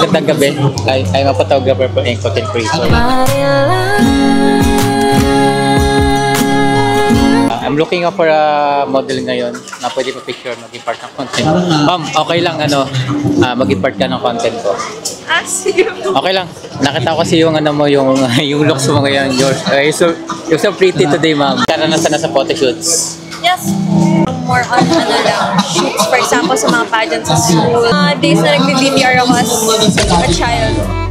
magandang gabi. I'm a photographer po and content creator. I'm looking up for a model ngayon na pwede pa picture maging part ng content. Ma'am, okay lang maging part ka ng content ko. Sige. Okay lang. Nakita ko kasi yung mo yung looks mo ngayon. You're so pretty today, ma'am. Karanasan na sa photo shoots. Yes. More on shoots, for example, sa mga pageants sa school. Days na nag-DVR ako as a child.